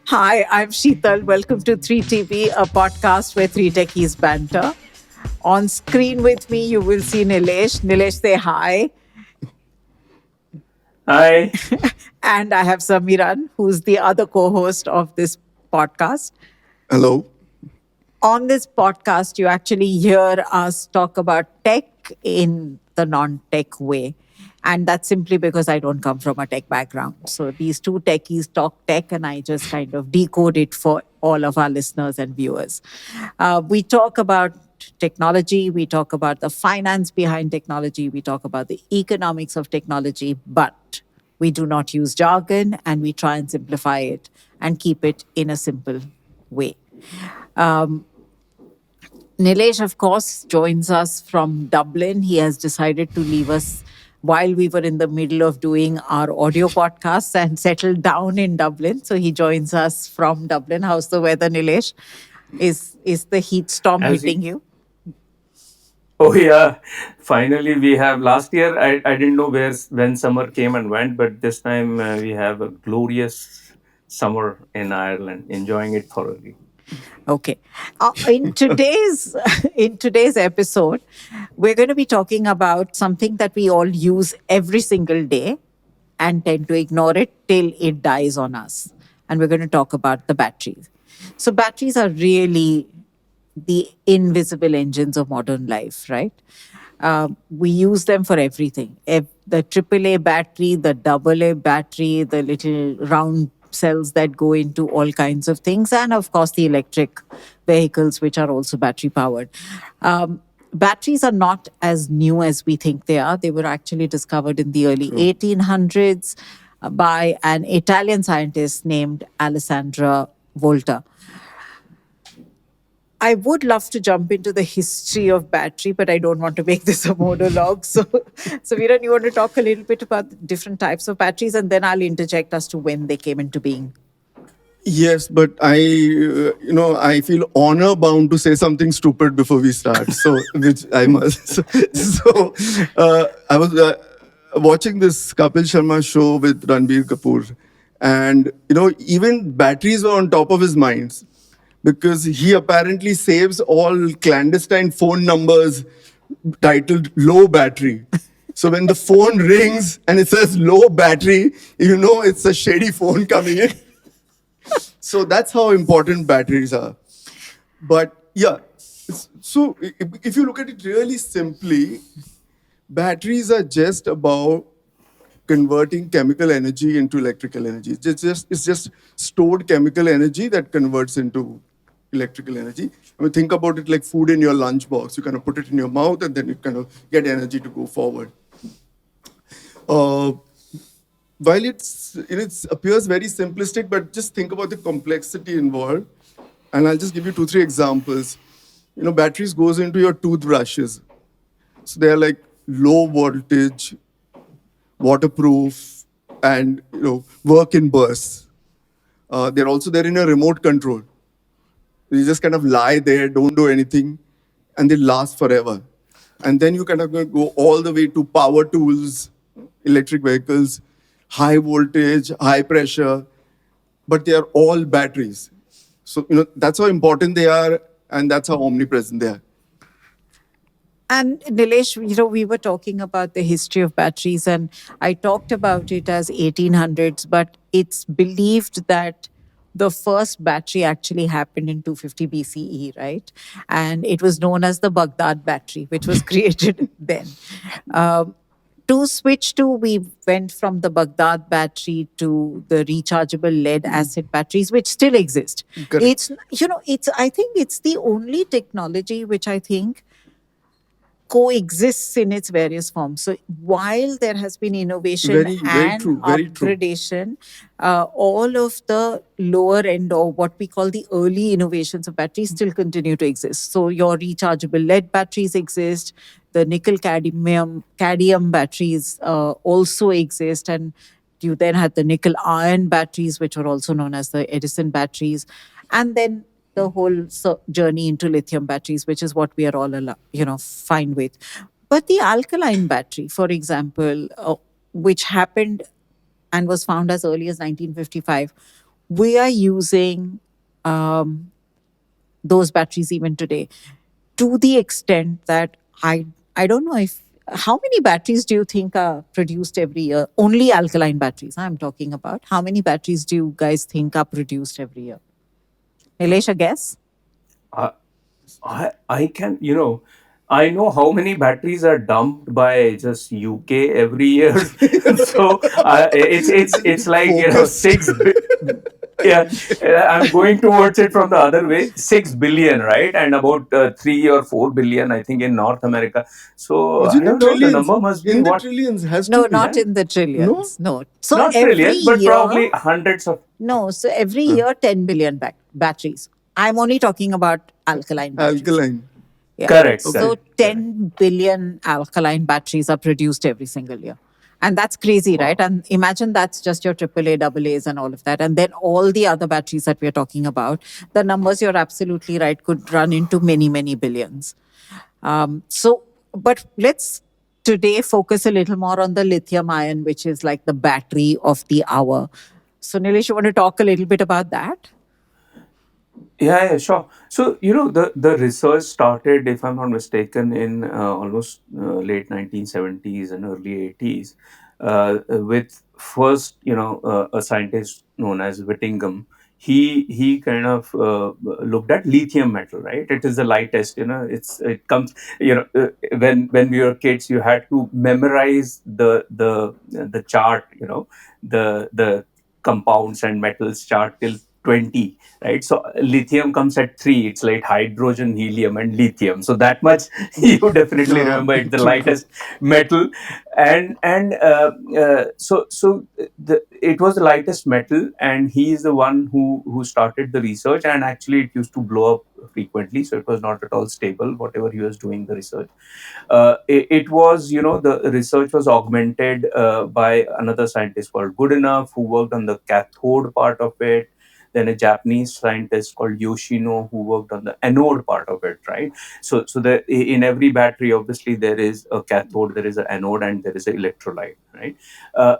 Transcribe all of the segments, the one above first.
Hi, I'm Sheetal. Welcome to 3TV, a podcast where three techies banter. On screen with me, you will see Nilesh. Nilesh, say hi. Hi. And I have Samiran, who's the other co host of this podcast. Hello. On this podcast, you actually hear us talk about tech in the non tech way. And that's simply because I don't come from a tech background. So these two techies talk tech, and I just kind of decode it for all of our listeners and viewers. We talk about technology, we talk about the finance behind technology, we talk about the economics of technology, but we do not use jargon and we try and simplify it and keep it in a simple way. Nilesh, of course, joins us from Dublin. He has decided to leave us while we were in the middle of doing our audio podcasts and settled down in Dublin. So he joins us from Dublin. How's the weather, Nilesh? Is the heat storm As you, hitting you? oh yeah, finally we have. Last year I didn't know when summer came and went, but this time we have a glorious summer in Ireland, enjoying it thoroughly. Okay. In today's in today's episode, we're going to be talking about something that we all use every single day and tend to ignore it till it dies on us. And we're going to talk about the batteries. So batteries are really the invisible engines of modern life, right? We use them for everything. The AAA battery, the AA battery, the little round cells that go into all kinds of things, and of course, the electric vehicles, which are also battery powered. Batteries are not as new as we think they are. They were actually discovered in the early True. 1800s by an Italian scientist named Alessandra Volta. I would love to jump into the history of battery, but I don't want to make this a monologue. So Viren, you want to talk a little bit about the different types of batteries, and then I'll interject as to when they came into being. Yes, but I feel honor bound to say something stupid before we start. So, which I must. I was watching this Kapil Sharma show with Ranbir Kapoor, and even batteries were on top of his minds because he apparently saves all clandestine phone numbers titled "low battery." So when the phone rings and it says "low battery," it's a shady phone coming in. So that's how important batteries are. But yeah, so if you look at it really simply, batteries are just about converting chemical energy into electrical energy. It's just stored chemical energy that converts into electrical energy. I mean, think about it like food in your lunchbox. You kind of put it in your mouth and then you kind of get energy to go forward. Uh, while it appears very simplistic, but just think about the complexity involved. And I'll just give you two, three examples. Batteries goes into your toothbrushes. So they're like low voltage, waterproof, and work in bursts. They're also there in a remote control. You just kind of lie there, don't do anything, and they last forever. And then you kind of go all the way to power tools, electric vehicles, high voltage, high pressure, but they are all batteries. So, that's how important they are, and that's how omnipresent they are. And Nilesh, we were talking about the history of batteries, and I talked about it as 1800s, but it's believed that the first battery actually happened in 250 BCE, right? And it was known as the Baghdad battery, which was created then. Um, to switch to, we went from the Baghdad battery to the rechargeable lead acid batteries, which still exist. Correct. I think it's the only technology which I think coexists in its various forms. So while there has been innovation Very, very and true. Very true. upgradation, all of the lower end or what we call the early innovations of batteries still continue to exist. So your rechargeable lead batteries exist, the nickel cadmium batteries also exist, and you then had the nickel iron batteries, which are also known as the Edison batteries, and then the whole journey into lithium batteries, which is what we are all, fine with. But the alkaline battery, for example, which happened and was found as early as 1955, we are using um, those batteries even today, to the extent that I don't know if how many batteries do you think are produced every year? Only alkaline batteries I'm talking about. How many batteries do you guys think are produced every year? Nilesh, a guess? I, I can, I know how many batteries are dumped by just UK every year. So it's like, Focused. 6 yeah, I'm going towards it from the other way. 6 billion, right? And about 3 or 4 billion, I think, in North America. So Is I it in don't know. The trillions? number must be In the what? trillions has to No, be. not Yeah, in the No? trillions. No. So not every trillions, but year, probably hundreds of. no. So every Uh, year, 10 billion batteries. I'm only talking about alkaline batteries. alkaline. Yeah. Correct, Okay. So correct, correct. 10 billion alkaline batteries are produced every single year. And that's crazy, right? Wow. And imagine that's just your AAA, AA's, and all of that. And then all the other batteries that we're talking about, the numbers you're absolutely right could run into many, many billions. But let's today focus a little more on the lithium ion, which is like the battery of the hour. So, Nilesh, you want to talk a little bit about that? Yeah, yeah, sure. So, the research started, if I'm not mistaken, in almost late 1970s and early 80s, with first, a scientist known as Whittingham. He kind of looked at lithium metal, right? It is the lightest, it comes, when we were kids, you had to memorize the chart, the compounds and metals chart till 20, right? So lithium comes at 3. It's like hydrogen, helium, and lithium. So that much you definitely remember. It's the True, true. lightest metal, and it was the lightest metal, and he is the one who started the research. And actually, it used to blow up frequently, so it was not at all stable. Whatever he was doing the research, it was, the research was augmented by another scientist called Goodenough, who worked on the cathode part of it. Then a Japanese scientist called Yoshino, who worked on the anode part of it, right? So in every battery, obviously, there is a cathode, there is an anode, and there is an electrolyte, right?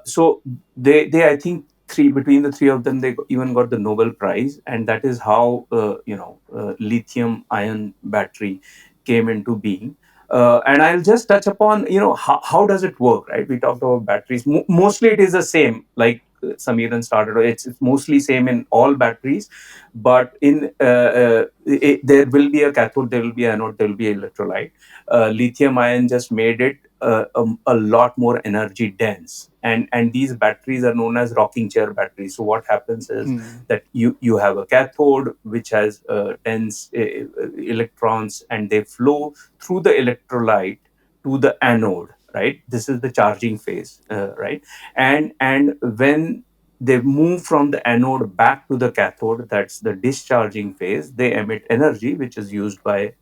So they I think, between the three of them, they even got the Nobel Prize, and that is how lithium ion battery came into being. And I'll just touch upon, how does it work, right? We talked about batteries. Mostly it is the same, like Samiran started. It's mostly same in all batteries, but there will be a cathode, there will be an anode, there will be electrolyte. Lithium ion just made it a lot more energy dense, and these batteries are known as rocking chair batteries. So what happens is Hmm. that you have a cathode which has dense electrons, and they flow through the electrolyte to the anode, right? This is the charging phase, right? And when they move from the anode back to the cathode, that's the discharging phase, they emit energy which is used by,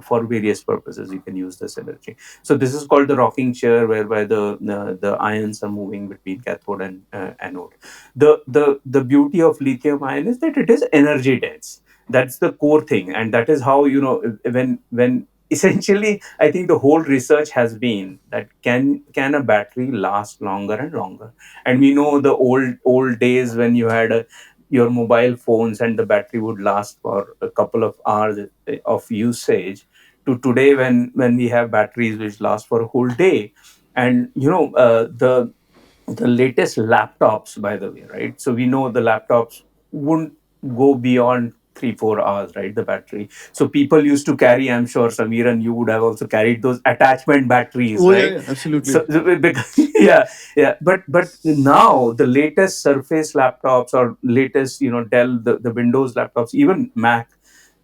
for various purposes. You can use this energy. So this is called the rocking chair, whereby the ions are moving between cathode and anode. The beauty of lithium ion is that it is energy dense. That's the core thing, and that is how, when essentially, I think the whole research has been that can a battery last longer and longer. And we know the old days when you had your mobile phones, and the battery would last for a couple of hours of usage, to today, when we have batteries which last for a whole day. And the latest laptops, by the way, right? So we know the laptops wouldn't go beyond 3-4 hours, right? The battery. So people used to carry, I'm sure, Samir, and you would have also carried those attachment batteries, Oh, yeah, right? yeah, absolutely. So because, yeah, yeah. But now the latest Surface laptops, or latest, Dell, the Windows laptops, even Mac,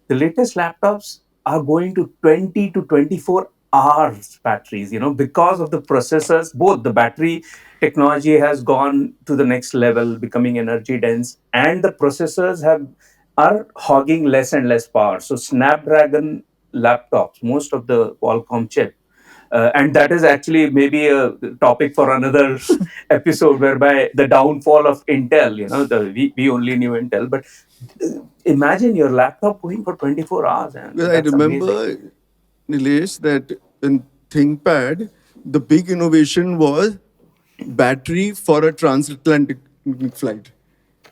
the latest laptops are going to 20 to 24 hours batteries, because of the processors. Both the battery technology has gone to the next level, becoming energy dense, and the processors are hogging less and less power. So Snapdragon laptops, most of the Qualcomm chip, and that is actually maybe a topic for another episode, whereby the downfall of Intel. We only knew Intel, but imagine your laptop going for 24 hours, and Well, I that's amazing. remember, Nilesh, that in ThinkPad, the big innovation was battery for a transatlantic flight.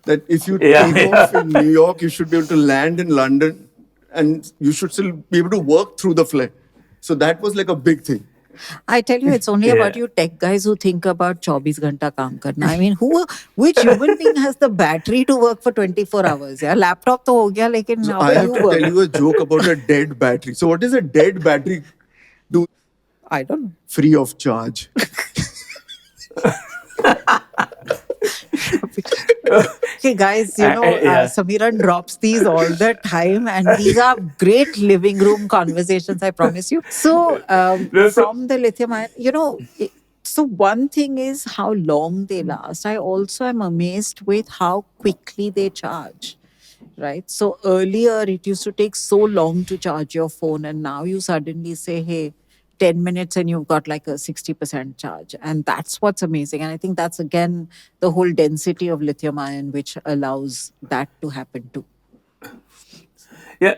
that if you Yeah, take off yeah. in New York, you should be able to land in London, and you should still be able to work through the flight. So that was like a big thing. I tell you, it's only about Yeah. you tech guys who think about 24 घंटा काम करना. I mean, which human being has the battery to work for 24 hours? Yeah, laptop तो हो गया, लेकिन So how I do have you to tell work? you a joke about a dead battery. So what is a dead battery do? I don't know. Free of charge. Okay, guys, Yeah. Samiran drops these all the time, and these are great living room conversations, I promise you. So, No, so, from the lithium ion, so one thing is how long they last. I also am amazed with how quickly they charge. Right. So earlier it used to take so long to charge your phone, and now you suddenly say, hey, 10 minutes and you've got like a 60% charge. And that's what's amazing. And I think that's again the whole density of lithium ion, which allows that to happen too. yeah,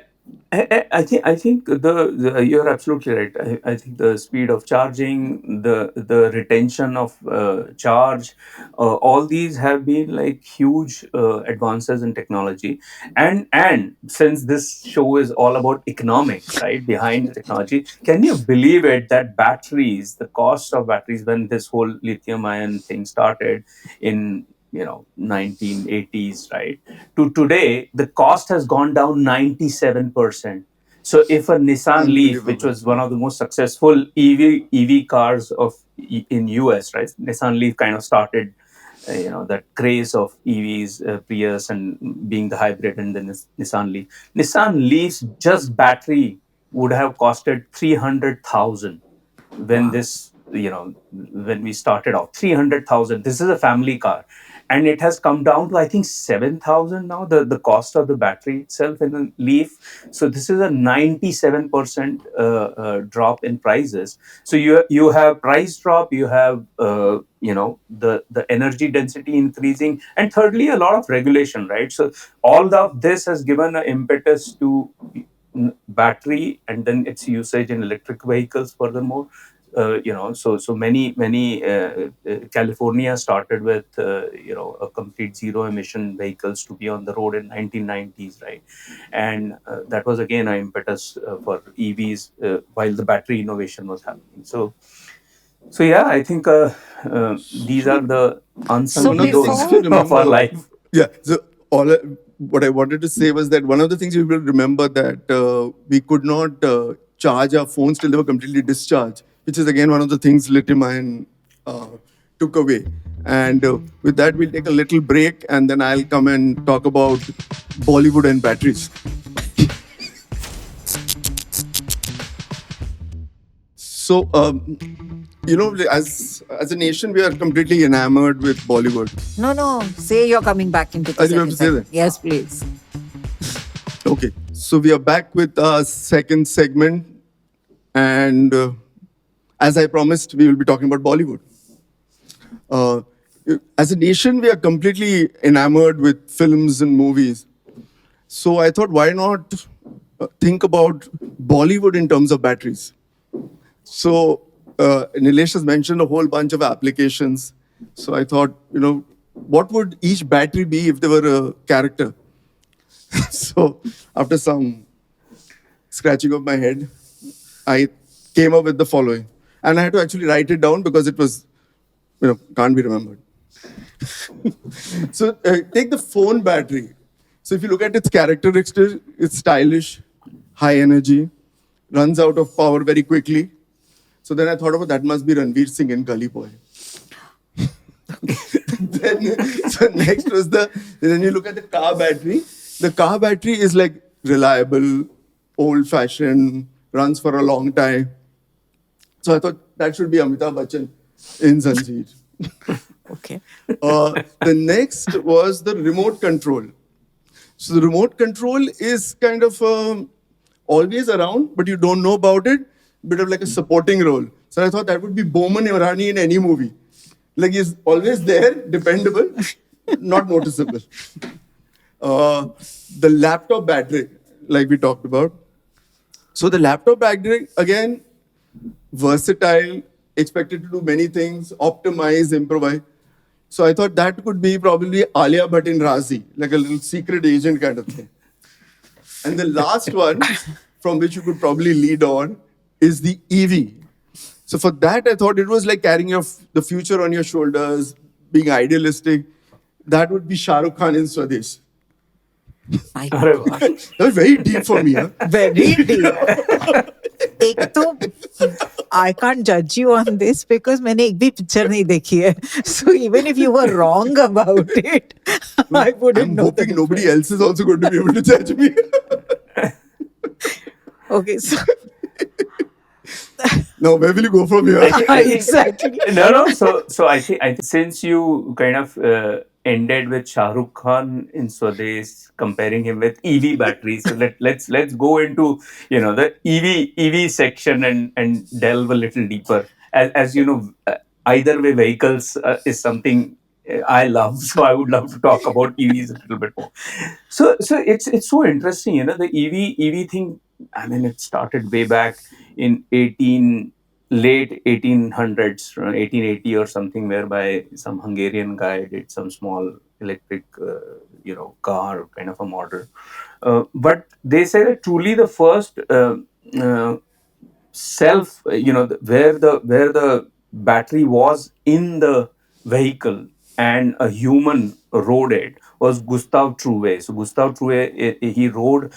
I think you're absolutely right. I think the speed of charging, the retention of charge, all these have been like huge advances in technology. And since this show is all about economics, right, behind the technology, can you believe it that batteries, the cost of batteries when this whole lithium ion thing started in 1980s, right, to today, the cost has gone down 97%. So if a Nissan Leaf, which Unbelievable. was one of the most successful EV cars in US, right, Nissan Leaf kind of started that craze of EVs, Prius, and being the hybrid, and then Nissan Leaf. Nissan Leaf's just battery would have costed 300,000 when Wow. this when we started off. 300,000. This is a family car, and it has come down to I think 7,000 now, the cost of the battery itself in the Leaf. So this is a 97% drop in prices. So you have price drop, you have the energy density increasing, and thirdly a lot of regulation, right? So all of this has given an impetus to battery, and then its usage in electric vehicles furthermore. So many California started with a complete zero emission vehicles to be on the road in 1990s, right? And that was again an impetus for EVs while the battery innovation was happening. So yeah, I think these are So the unsung So one of the things, heroes if you before, of our remember, life. yeah. So what I wanted to say was that one of the things you will remember that we could not charge our phones till they were completely discharged, which is again one of the things lithium ion uh, took away. And with that, we'll take a little break, and then I'll come and talk about Bollywood and batteries. So, as a nation, we are completely enamored with Bollywood. no, say you're coming back into the I think you have second to say segment. that. Yes, please. Okay, so we are back with our second segment, and as I promised, we will be talking about Bollywood. Uh, as a nation, we are completely enamored with films and movies. So I thought, why not think about Bollywood in terms of batteries? So Nilesh has mentioned a whole bunch of applications. So I thought, what would each battery be if they were a character? So after some scratching of my head, I came up with the following. And I had to actually write it down because it was, can't be remembered. So take the phone battery. So if you look at its characteristics, it's stylish, high energy, runs out of power very quickly. So then I thought about that must be Ranveer Singh in Gully Boy. So next was then you look at the car battery. The car battery is like reliable, old fashioned, runs for a long time. So I thought that should be Amitabh Bachchan in Zanjeer. Okay. The next was the remote control. So the remote control is kind of always around, but you don't know about it. Bit of like a supporting role. So I thought that would be Bowman Irani in any movie. Like he's always there, dependable, not noticeable. The laptop battery, like we talked about. So the laptop battery, again, versatile, expected to do many things, optimize, improvise. So I thought that could be probably Alia Bhatt in Razi, like a little secret agent kind of thing. And the last one, from which you could probably lead on, is the EV. So for that, I thought it was like carrying the future on your shoulders, being idealistic. That would be Shah Rukh Khan in Swadesh. My अरे God. वाह. That was very deep for me. Huh? Very deep. एक तो I can't judge you on this because मैंने एक भी picture नहीं देखी है. So even if you were wrong about it, I wouldn't I'm know the hoping nobody difference. else is also going to be able to judge me. Okay, so Now, where will you go from here? I think exactly. no. So I think since you kind of ended with Shah Rukh Khan in Swades, comparing him with EV batteries, so let's go into the EV section and delve a little deeper. As you know, either way, vehicles is something I love, so I would love to talk about EVs a little bit more. So it's so interesting, the EV thing. I mean, it started way back in late 1800s, 1880 or something, whereby some Hungarian guy did some small electric, car kind of a model. But they say that truly the first uh, self where the battery was in the vehicle and a human rode it was Gustave Trouvé. So Gustave Trouvé, he rode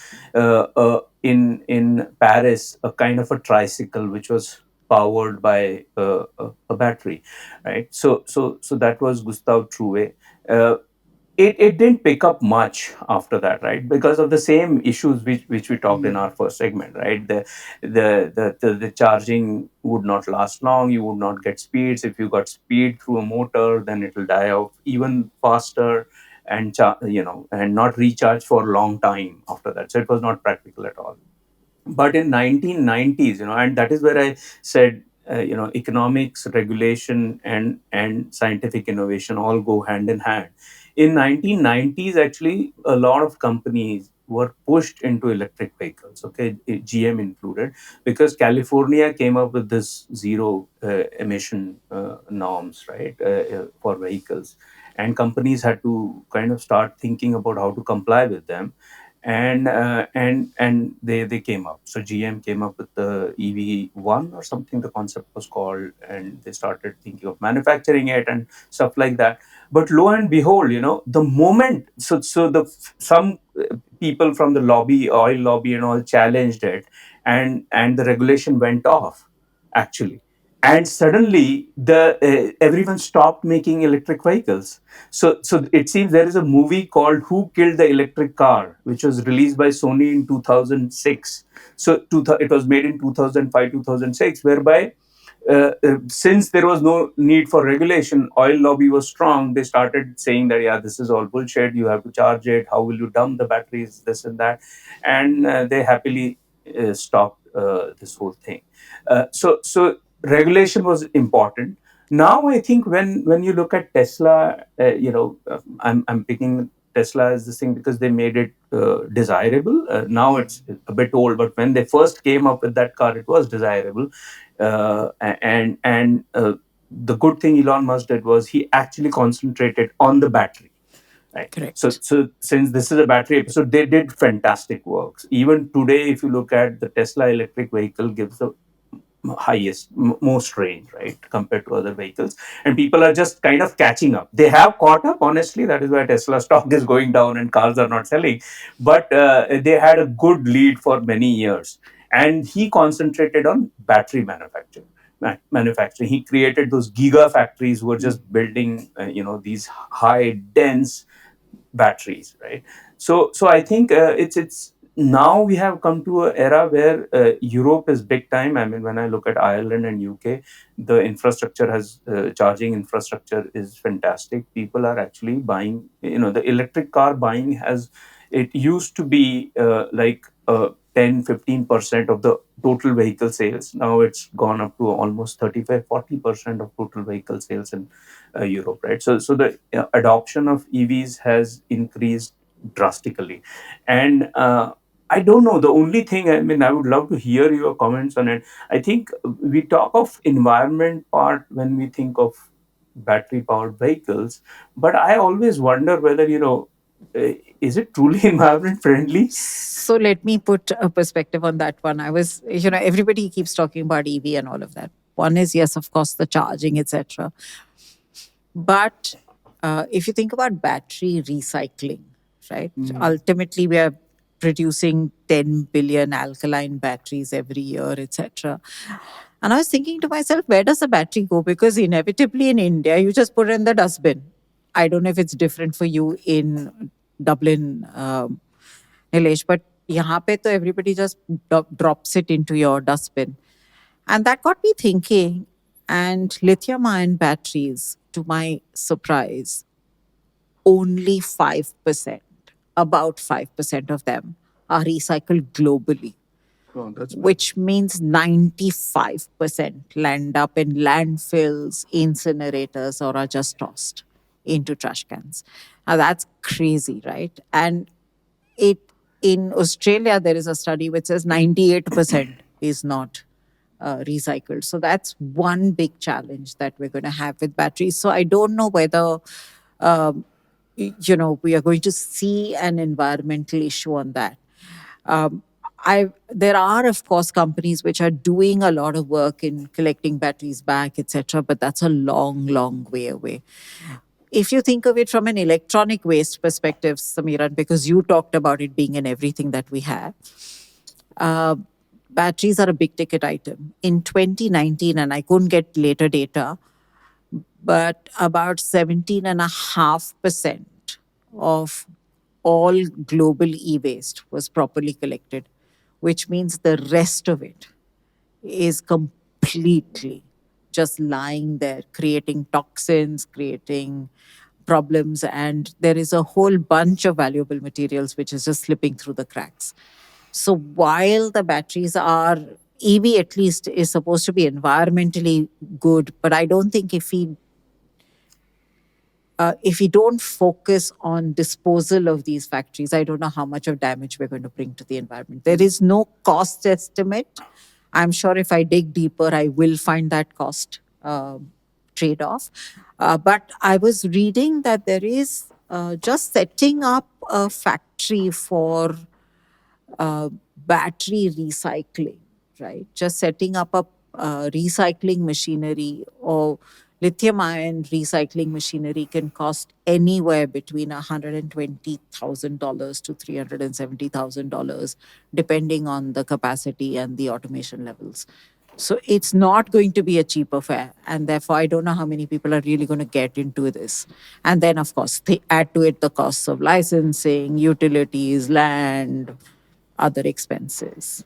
in Paris a kind of a tricycle which was powered by a battery, right? So that was Gustave Trouvé. uh, it didn't pick up much after that, right? Because of the same issues which we talked in our first segment, right? The charging would not last long. You would not get speeds. If you got speed through a motor, then it will die off even faster, and and not recharge for a long time after that. So it was not practical at all. But in 1990s, and that is where I said, economics, regulation, and scientific innovation all go hand in hand. In 1990s, actually, a lot of companies were pushed into electric vehicles, okay, GM included, because California came up with this zero emission norms, right, for vehicles, and companies had to kind of start thinking about how to comply with them. And they came up. So GM came up with the EV1 or something the concept was called, and they started thinking of manufacturing it and stuff like that. But lo and behold, the moment, so the some people from the oil lobby and all, challenged it, and the regulation went off, actually. And suddenly the everyone stopped making electric vehicles. So it seems there is a movie called Who Killed the Electric Car, which was released by Sony in 2006. It was made in 2005, 2006, whereby since there was no need for regulation, oil lobby was strong. They started saying that, yeah, this is all bullshit. You have to charge it. How will you dump the batteries? This and that, and they happily stopped this whole thing. So regulation was important. Now I think when you look at Tesla, I'm picking Tesla as this thing because they made it desirable. Now it's a bit old, but when they first came up with that car, it was desirable. And the good thing Elon Musk did was he actually concentrated on the battery. Right. So, Correct. so since this is a battery episode, they did fantastic works. Even today, if you look at the Tesla electric vehicle, gives the highest, most range, right, compared to other vehicles. And people are just kind of catching up. They have caught up, honestly. That is why Tesla stock is going down and cars are not selling. But they had a good lead for many years. And he concentrated on battery manufacturing. He created those giga factories who were just building, these high dense batteries, right? So I think it's now we have come to an era where Europe is big time. I mean, when I look at Ireland and UK, the infrastructure has charging infrastructure is fantastic. People are actually buying, the electric car buying has, it used to be like 10-15% of the total vehicle sales. Now it's gone up to almost 35-40% of total vehicle sales in Europe, right? So the adoption of EVs has increased drastically. And I don't know. The only thing, I mean, I would love to hear your comments on it. I think we talk of environment part when we think of battery powered vehicles. But I always wonder whether, is it truly environment friendly? So let me put a perspective on that one. Everybody keeps talking about EV and all of that. One is, yes, of course, the charging, etc. But if you think about battery recycling, right? Ultimately, we are producing 10 billion alkaline batteries every year, etc. And I was thinking to myself, where does the battery go? Because inevitably in India, you just put it in the dustbin. I don't know if it's different for you in Dublin, Nilesh, but यहाँ पे तो everybody just drops it into your dustbin. And that got me thinking. And lithium-ion batteries, to my surprise, only 5%, about 5% of them are recycled globally, Oh, that's bad. which means 95% land up in landfills, incinerators, or are just tossed into trash cans. Now that's crazy, right? And it in Australia, there is a study which says 98% is not recycled. So that's one big challenge that we're going to have with batteries. So I don't know whether we are going to see an environmental issue on that. There are, of course, companies which are doing a lot of work in collecting batteries back, etc. But that's a long, long way away. If you think of it from an electronic waste perspective, Samiran, because you talked about it being in everything that we have, batteries are a big ticket item. In 2019, and I couldn't get later data, but about 17.5% of all global e-waste was properly collected, which means the rest of it is completely just lying there, creating toxins, creating problems, and there is a whole bunch of valuable materials which is just slipping through the cracks. So while the batteries are EV at least is supposed to be environmentally good, but I don't think if we don't focus on disposal of these factories, I don't know how much of damage we're going to bring to the environment. There is no cost estimate. I'm sure if I dig deeper, I will find that cost trade off. But I was reading that there is just setting up a factory for battery recycling, right? Just setting up a recycling machinery or lithium ion recycling machinery can cost anywhere between $120,000 to $370,000, depending on the capacity and the automation levels. So it's not going to be a cheap affair. And therefore, I don't know how many people are really going to get into this. And then, of course, they add to it the costs of licensing, utilities, land, other expenses.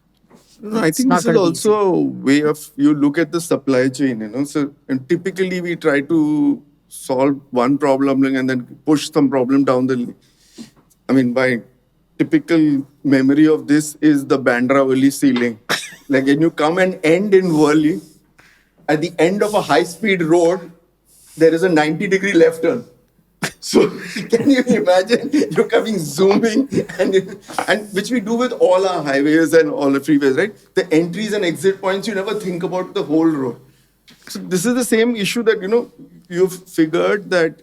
No, I It's think not this is going to be also easy. a way of you look at the supply chain, So, and typically we try to solve one problem and then push some problem down the. I mean, my typical memory of this is the Bandra Worli ceiling. Like when you come and end in Worli, at the end of a high-speed road, there is a 90-degree left turn. So can you imagine you're coming zooming and which we do with all our highways and all the freeways, right? The entries and exit points, you never think about the whole road. So this is the same issue that you've figured that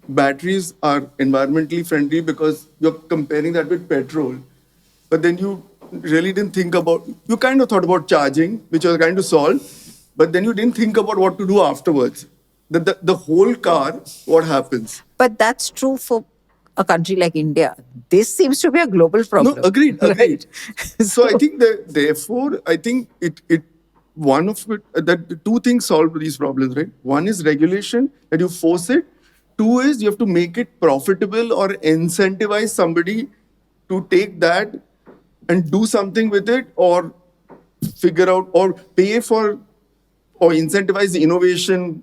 batteries are environmentally friendly because you're comparing that with petrol. But then you really didn't think about, you kind of thought about charging, which you're trying to solve, but then you didn't think about what to do afterwards. The whole car, what happens? But that's true for a country like India. This seems to be a global problem. No, agreed. Right? So I think that therefore, I think it one of it that the two things solve these problems, right? One is regulation that you force it. Two is you have to make it profitable or incentivize somebody to take that and do something with it or figure out or pay for or incentivize the innovation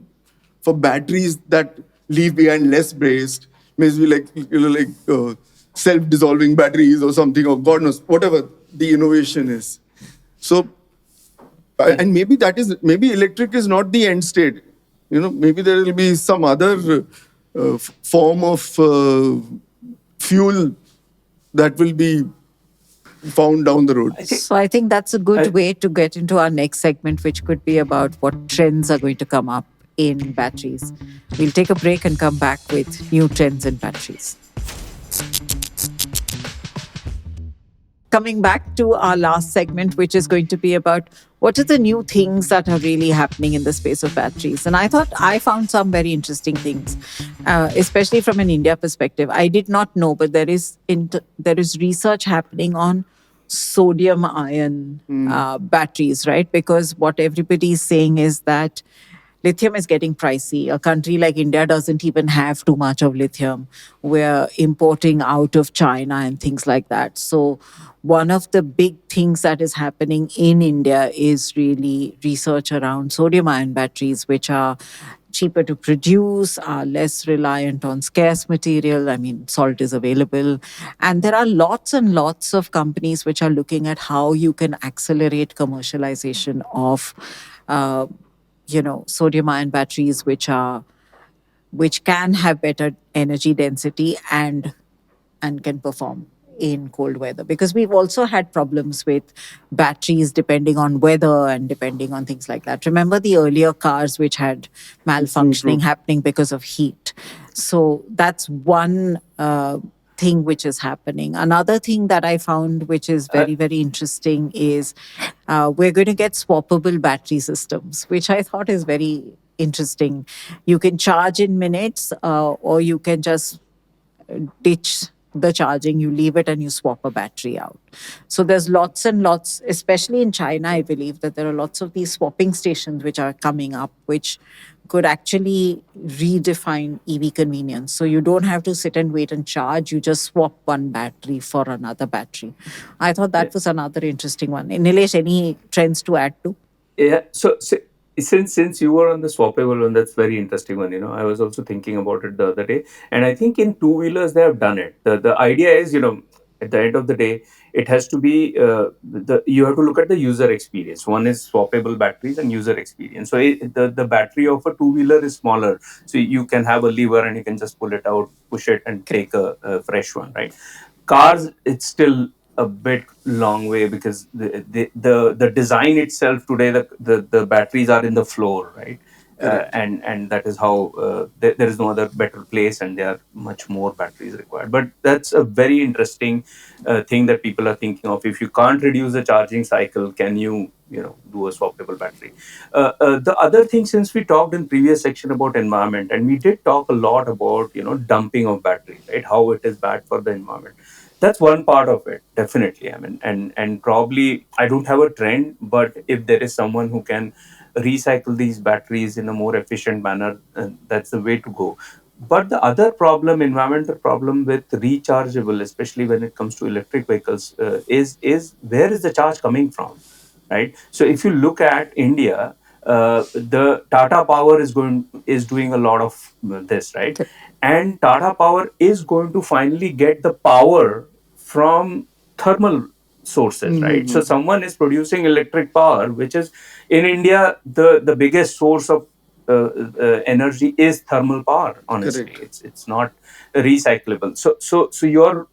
for batteries that leave behind less waste, maybe like self-dissolving batteries or something, or God knows whatever the innovation is. So, and maybe electric is not the end state. Maybe there will be some other form of fuel that will be found down the road. So I think that's a good way to get into our next segment, which could be about what trends are going to come up in batteries. We'll take a break and come back with new trends in batteries. Coming back to our last segment, which is going to be about what are the new things that are really happening in the space of batteries. And I thought I found some very interesting things, especially from an India perspective. I did not know, but there is research happening on sodium ion batteries, right? Because what everybody is saying is that lithium is getting pricey. A country like India doesn't even have too much of lithium. We're importing out of China and things like that. So, one of the big things that is happening in India is really research around sodium ion batteries, which are cheaper to produce, are less reliant on scarce material. I mean, salt is available. And there are lots and lots of companies which are looking at how you can accelerate commercialization of uh, sodium ion batteries which can have better energy density and can perform in cold weather, because we've also had problems with batteries depending on weather and depending on things like that. Remember the earlier cars which had malfunctioning happening because of heat. So that's one thing which is happening. Another thing that I found which is very, very interesting is we're going to get swappable battery systems, which I thought is very interesting. You can charge in minutes, or you can just ditch the charging, you leave it and you swap a battery out. So there's lots and lots, especially in China, I believe that there are lots of these swapping stations which are coming up, which could actually redefine EV convenience. So you don't have to sit and wait and charge, you just swap one battery for another battery. I thought that was another interesting one. Nilesh, any trends to add to? Yeah. Since you were on the swappable one, that's very interesting one. I was also thinking about it the other day, and I think in two wheelers they have done it. The idea is, at the end of the day, it has to be you have to look at the user experience. One is swappable batteries and user experience. So the battery of a two wheeler is smaller, so you can have a lever and you can just pull it out, push it, and take a fresh one, right? Cars, it's still a bit long way, because the design itself today, the batteries are in the floor, right? And that is how there is no other better place, and there are much more batteries required. But that's a very interesting thing that people are thinking of. If you can't reduce the charging cycle, can you do a swappable battery? The other thing, since we talked in previous section about environment, and we did talk a lot about dumping of battery, right? How it is bad for the environment. That's one part of it, definitely. I mean, and probably I don't have a trend, but if there is someone who can recycle these batteries in a more efficient manner, that's the way to go. But the other problem, environmental problem with rechargeable, especially when it comes to electric vehicles, is where is the charge coming from, right? So if you look at India, the Tata Power is doing a lot of this, right? And Tata Power is going to finally get the power from thermal sources, right? So someone is producing electric power, which is in India the biggest source of energy is thermal power. Honestly, it's not recyclable. So your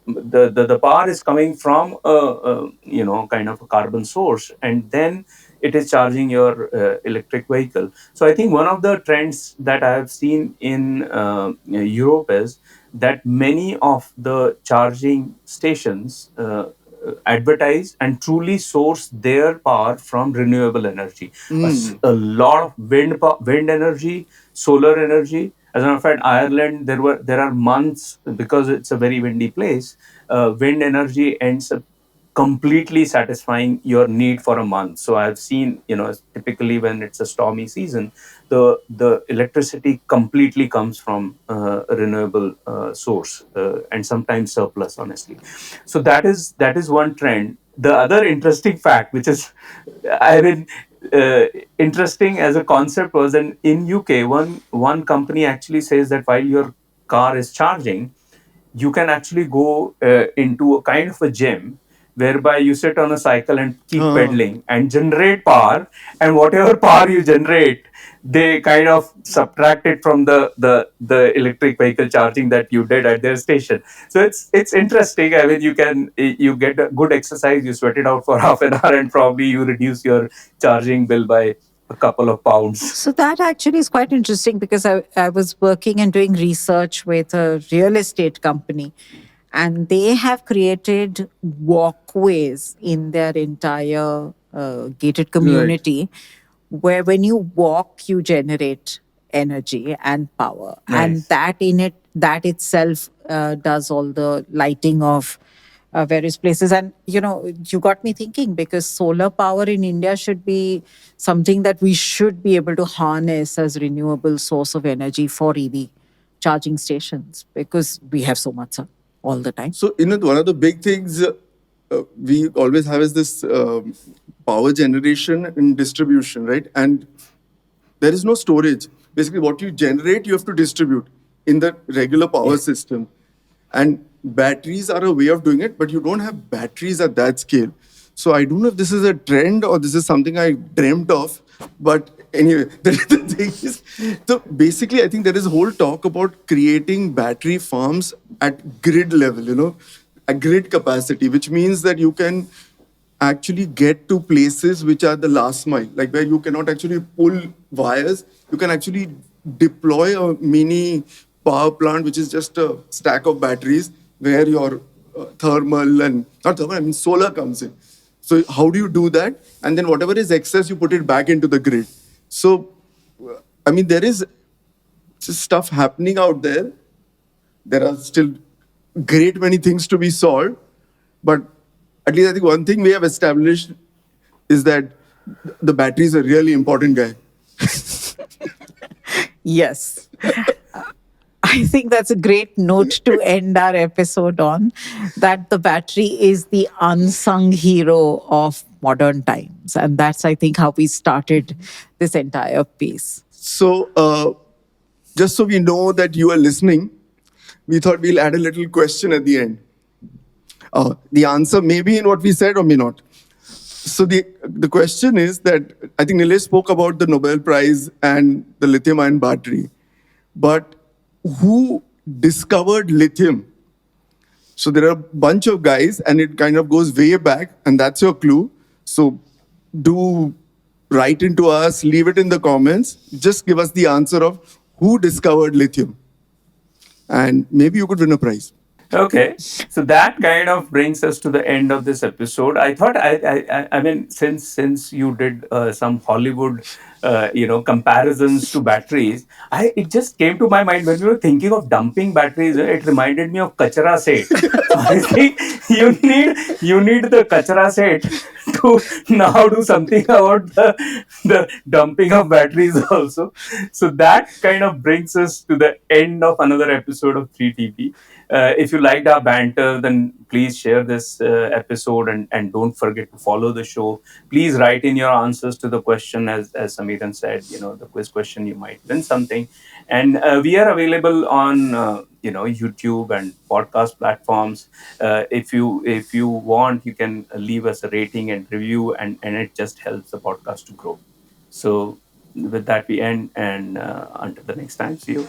the power is coming from kind of a carbon source, and then it is charging your electric vehicle. So I think one of the trends that I have seen in Europe is that many of the charging stations advertise and truly source their power from renewable energy. A lot of wind energy, solar energy. As a matter of fact, Ireland, there are months, because it's a very windy place. Wind energy ends up completely satisfying your need for a month. So I've seen, typically when it's a stormy season, the electricity completely comes from a renewable source, and sometimes surplus, honestly. So that is one trend. The other interesting fact, which is, I mean, interesting as a concept, was in UK, one company actually says that while your car is charging, you can actually go into a kind of a gym, whereby you sit on a cycle and keep pedaling and generate power, and whatever power you generate, they kind of subtract it from the electric vehicle charging that you did at their station. So it's interesting. I mean, you get a good exercise, you sweat it out for half an hour, and probably you reduce your charging bill by a couple of pounds. So that actually is quite interesting because I was working and doing research with a real estate company, and they have created walkways in their entire gated Right. community where when you walk, you generate energy and power. And Nice. that itself does all the lighting of various places. And, you got me thinking because solar power in India should be something that we should be able to harness as renewable source of energy for EV charging stations because we have so much sun all the time. So, one of the big things we always have is this power generation and distribution, right? And there is no storage. Basically, what you generate, you have to distribute in the regular power Yes. system. And batteries are a way of doing it, but you don't have batteries at that scale. So I don't know if this is a trend or this is something I dreamt of. But anyway, the thing is, so basically, I think there is a whole talk about creating battery farms at grid level, a grid capacity, which means that you can actually get to places which are the last mile, like where you cannot actually pull wires. You can actually deploy a mini power plant, which is just a stack of batteries, where your thermal and not thermal, I mean solar comes in. So how do you do that? And then whatever is excess, you put it back into the grid. So, I mean, there is stuff happening out there. There are still great many things to be solved, but at least I think one thing we have established is that the battery is a really important guy. Yes. I think that's a great note to end our episode on, that the battery is the unsung hero of modern times. And that's, I think, how we started this entire piece. So, just so we know that you are listening, we thought we'll add a little question at the end. The answer may be in what we said or may not. So the question is that I think Nilesh spoke about the Nobel Prize and the lithium-ion battery, but who discovered lithium? So there are a bunch of guys, and it kind of goes way back, and that's your clue. So do write into us, leave it in the comments. Just give us the answer of who discovered lithium, and maybe you could win a prize. Okay, so that kind of brings us to the end of this episode. I thought, I mean, since you did some Hollywood, comparisons to batteries, it just came to my mind when we were thinking of dumping batteries. It reminded me of kachra set. So I think you need the kachra set to now do something about the dumping of batteries also. So that kind of brings us to the end of another episode of 3TP. If you liked our banter, then please share this episode, and don't forget to follow the show. Please write in your answers to the question, as Samiran said, the quiz question, you might win something. And we are available on YouTube and podcast platforms. If you want, you can leave us a rating and review, and it just helps the podcast to grow. So with that, we end, and until the next time, see you.